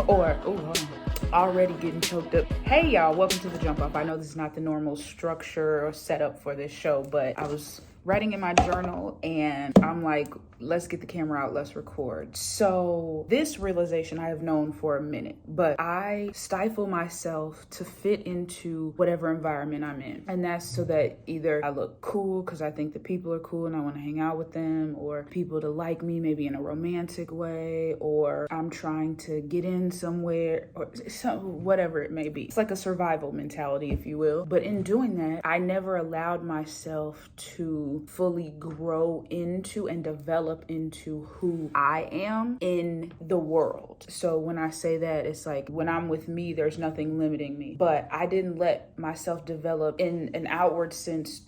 Or, ooh, hold on. Already getting choked up. Hey y'all, welcome to The Jump Off. I know this is not the normal structure or setup for this show, but I was writing in my journal and I'm like, let's get the camera out, let's record. So this realization I have known for a minute, but I stifle myself to fit into whatever environment I'm in. And that's so that either I look cool because I think the people are cool and I want to hang out with them, or people to like me maybe in a romantic way, or I'm trying to get in somewhere, or whatever it may be. It's like a survival mentality, if you will. But in doing that, I never allowed myself to fully grow into and develop into who I am in the world. So when I say that, it's like when I'm with me, there's nothing limiting me. But I didn't let myself develop in an outward sense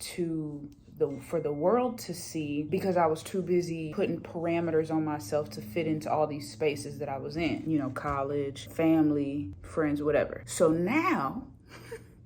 for the world to see, because I was too busy putting parameters on myself to fit into all these spaces that I was in, college, family, friends, whatever. So now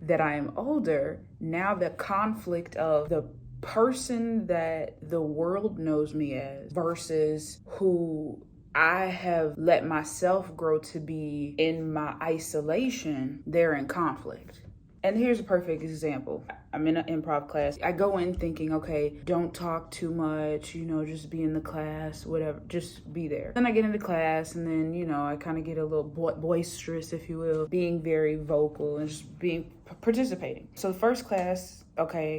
that I am older, now the conflict of the person that the world knows me as versus who I have let myself grow to be in my isolation, they're in conflict. And here's a perfect example. I'm in an improv class. I go in thinking, okay, don't talk too much, just be in the class, whatever, just be there. Then I get into class and then, I kind of get a little boisterous, if you will, being very vocal and just participating. So the first class,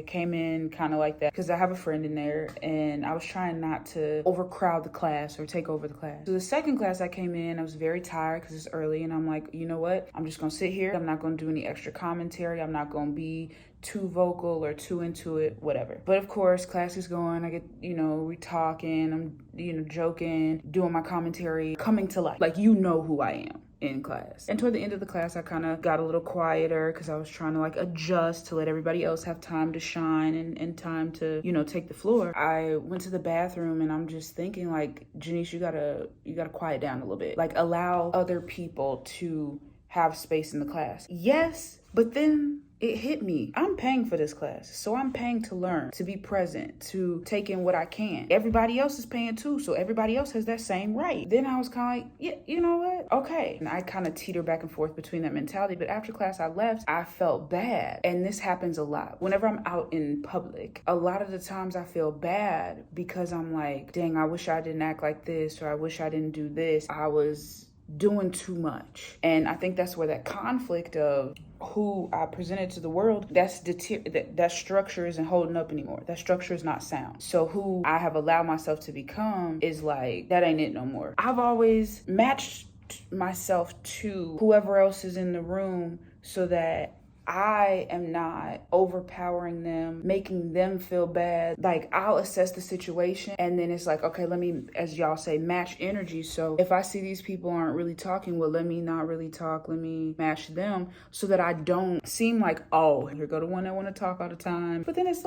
came in kind of like that because I have a friend in there and I was trying not to overcrowd the class or take over the class. So the second class I came in, I was very tired because it's early and I'm like, you know what? I'm just going to sit here. I'm not going to do any extra commentary. I'm not going to be too vocal or too into it, whatever. But of course, class is going, I get, we talking, I'm, joking, doing my commentary, coming to life. Like, who I am in class. And toward the end of the class, I kind of got a little quieter because I was trying to adjust to let everybody else have time to shine and time to, take the floor. I went to the bathroom and I'm just thinking Janice, you gotta quiet down a little bit. Allow other people to have space in the class. Yes, but then it hit me. I'm paying for this class, so I'm paying to learn, to be present, to take in what I can. Everybody else is paying too, so everybody else has that same right. Then I was kind of yeah, you know what? Okay. And I kind of teeter back and forth between that mentality, but after class I left, I felt bad. And this happens a lot. Whenever I'm out in public, a lot of the times I feel bad because I'm like, dang, I wish I didn't act like this, or I wish I didn't do this. I was doing too much. And I think that's where that conflict of who I presented to the world, that structure isn't holding up anymore. That structure is not sound. So who I have allowed myself to become is that ain't it no more. I've always matched myself to whoever else is in the room so that I am not overpowering them, making them feel bad. I'll assess the situation and then it's okay, let me, as y'all say, match energy. So if I see these people aren't really talking, well, let me not really talk. Let me match them so that I don't seem like, oh, here go the one that want to talk all the time. But then it's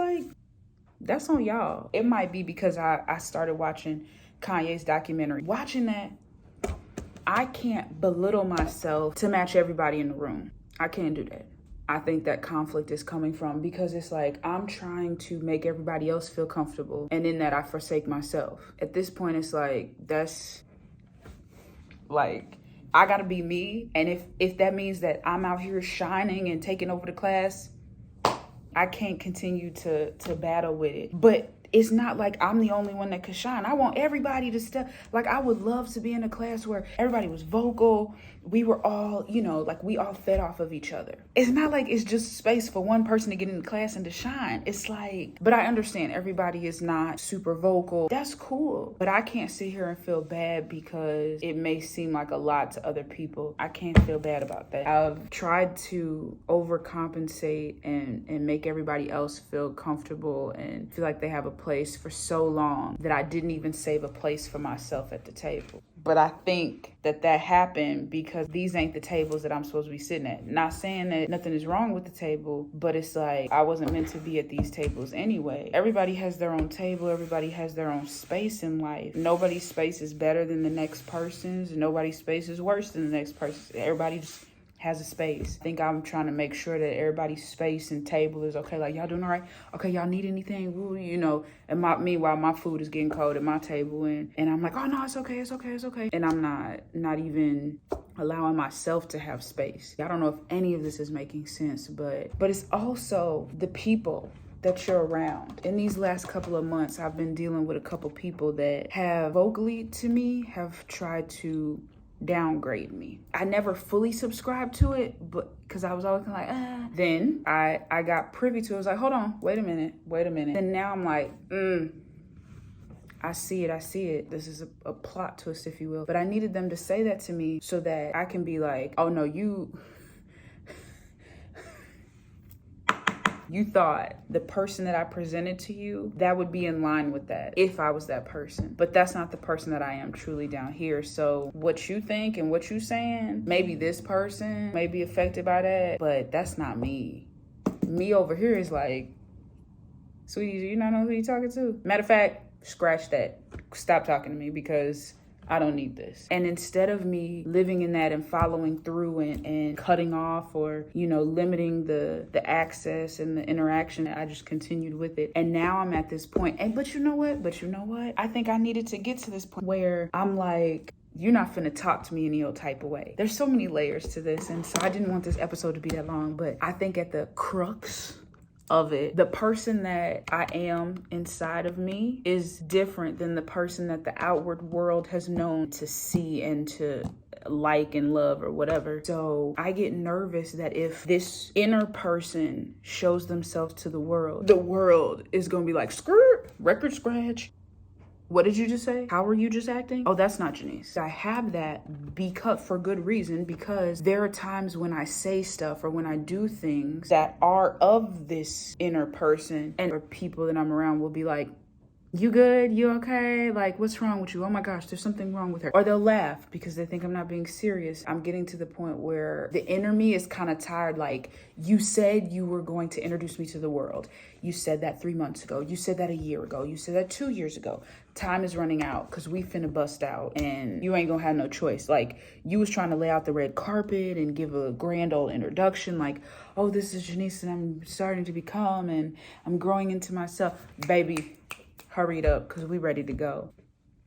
that's on y'all. It might be because I started watching Kanye's documentary. Watching that, I can't belittle myself to match everybody in the room. I can't do that. I think that conflict is coming from because it's I'm trying to make everybody else feel comfortable. And in that, I forsake myself. At this point, it's that's I gotta be me. And if that means that I'm out here shining and taking over the class, I can't continue to battle with it. But it's not like I'm the only one that could shine. I want everybody to step. I would love to be in a class where everybody was vocal. We were all, we all fed off of each other. It's not it's just space for one person to get in the class and to shine. It's but I understand everybody is not super vocal. That's cool. But I can't sit here and feel bad because it may seem like a lot to other people. I can't feel bad about that. I've tried to overcompensate and make everybody else feel comfortable and feel like they have a place for so long that I didn't even save a place for myself at the table. But I think that happened because these ain't the tables that I'm supposed to be sitting at. Not saying that nothing is wrong with the table, but it's I wasn't meant to be at these tables anyway. Everybody has their own table. Everybody has their own space in life. Nobody's space is better than the next person's. Nobody's space is worse than the next person's. Everybody just has a space. I think I'm trying to make sure that everybody's space and table is okay. Y'all doing all right? Okay, y'all need anything? Ooh, and meanwhile, my food is getting cold at my table and I'm oh no, it's okay. And I'm not even allowing myself to have space. I don't know if any of this is making sense, but it's also the people that you're around. In these last couple of months, I've been dealing with a couple people that have vocally to me have tried to downgrade me. I never fully subscribed to it, but because I was always kind of like, Then I got privy to it. I was like, hold on, wait a minute. And now I'm like, I see it. This is a plot twist, if you will. But I needed them to say that to me so that I can be like, oh no, you thought the person that I presented to you, that would be in line with that if I was that person. But that's not the person that I am truly down here. So what you think and what you saying, maybe this person may be affected by that, but that's not me. Me over here is like, sweetie, do you not know who you're talking to? Matter of fact, scratch that. Stop talking to me because I don't need this. And instead of me living in that and following through and cutting off or, limiting the access and the interaction, I just continued with it. And now I'm at this point. But you know what? I think I needed to get to this point where I'm like, you're not finna talk to me any old type of way. There's so many layers to this. And so I didn't want this episode to be that long, but I think at the crux of it, the person that I am inside of me is different than the person that the outward world has known to see and to like and love or whatever. So I get nervous that if this inner person shows themselves to the world is gonna be like, skirt, record scratch. What did you just say? How were you just acting? Oh, that's not Janice. I have that because for good reason, because there are times when I say stuff or when I do things that are of this inner person, and people that I'm around will be like, you good? You okay? Like, what's wrong with you? Oh my gosh, there's something wrong with her. Or they'll laugh because they think I'm not being serious. I'm getting to the point where the inner me is kind of tired. Like, you said you were going to introduce me to the world. You said that 3 months ago. You said that a year ago. You said that 2 years ago. Time is running out because we finna bust out and you ain't gonna have no choice. Like, you was trying to lay out the red carpet and give a grand old introduction. Like, oh, this is Janice and I'm starting to become and I'm growing into myself. Baby, hurry it up because we ready to go.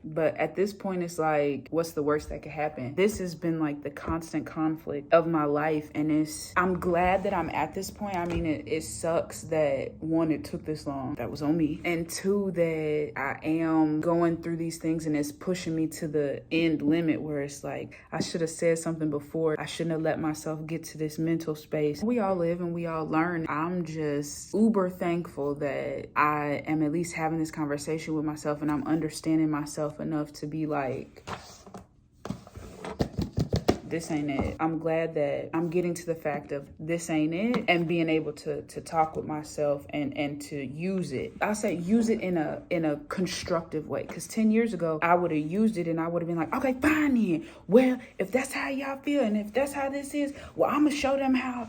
But at this point, it's like, what's the worst that could happen? This has been like the constant conflict of my life. And I'm glad that I'm at this point. I mean, it sucks that one, it took this long. That was on me. And two, that I am going through these things and it's pushing me to the end limit where it's like, I should have said something before. I shouldn't have let myself get to this mental space. We all live and we all learn. I'm just uber thankful that I am at least having this conversation with myself and I'm understanding myself enough to be like, this ain't it. I'm glad that I'm getting to the fact of this ain't it and being able to talk with myself and to use it. I'll say use it in a constructive way. Because 10 years ago, I would have used it and I would have been like, okay, fine then. Well, if that's how y'all feel and if that's how this is, well, I'm going to show them how,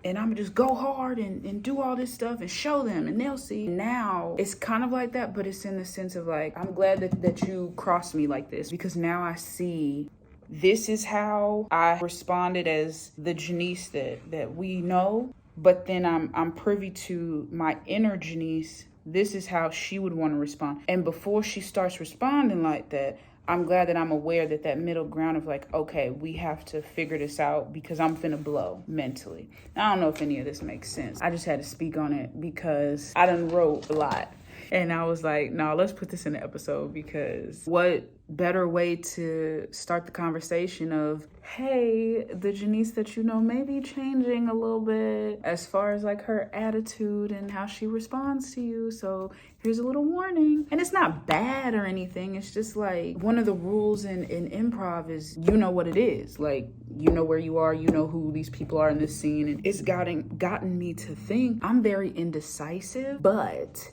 and I'm gonna just go hard and do all this stuff and show them and they'll see. Now it's kind of like that, but it's in the sense of like, I'm glad that you crossed me like this because now I see this is how I responded as the Janice that we know, but then I'm privy to my inner Janice. This is how she would want to respond. And before she starts responding like that, I'm glad that I'm aware that middle ground of like, okay, we have to figure this out because I'm finna blow mentally. I don't know if any of this makes sense. I just had to speak on it because I done wrote a lot. And I was like, no, let's put this in the episode because what better way to start the conversation of, hey, the Janice that you know may be changing a little bit as far as like her attitude and how she responds to you. So here's a little warning. And it's not bad or anything. It's just like one of the rules in improv is you know what it is. Like, you know where you are, you know who these people are in this scene. And it's gotten me to think I'm very indecisive, but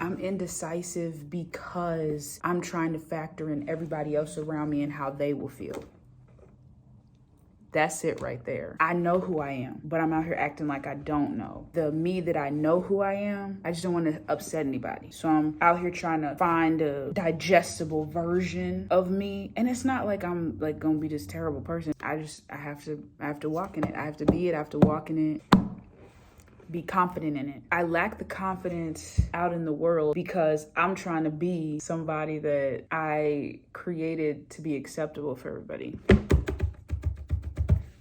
I'm indecisive because I'm trying to factor in everybody else around me and how they will feel. That's it right there. I know who I am, but I'm out here acting like I don't know. The me that I know who I am, I just don't want to upset anybody. So I'm out here trying to find a digestible version of me. And it's not like I'm like gonna be this terrible person. I have to walk in it. I have to be it. I have to walk in it. Be confident in it. I lack the confidence out in the world because I'm trying to be somebody that I created to be acceptable for everybody.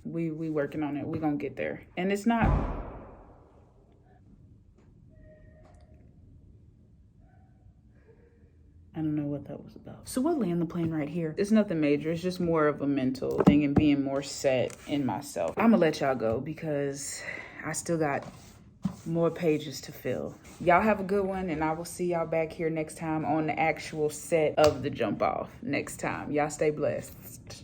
We working on it. We gonna get there. And it's not, I don't know what that was about. So we'll land the plane right here. It's nothing major. It's just more of a mental thing and being more set in myself. I'm gonna let y'all go because I still got more pages to fill. Y'all have a good one, and I will see y'all back here next time on the actual set of the jump off next time. Y'all stay blessed.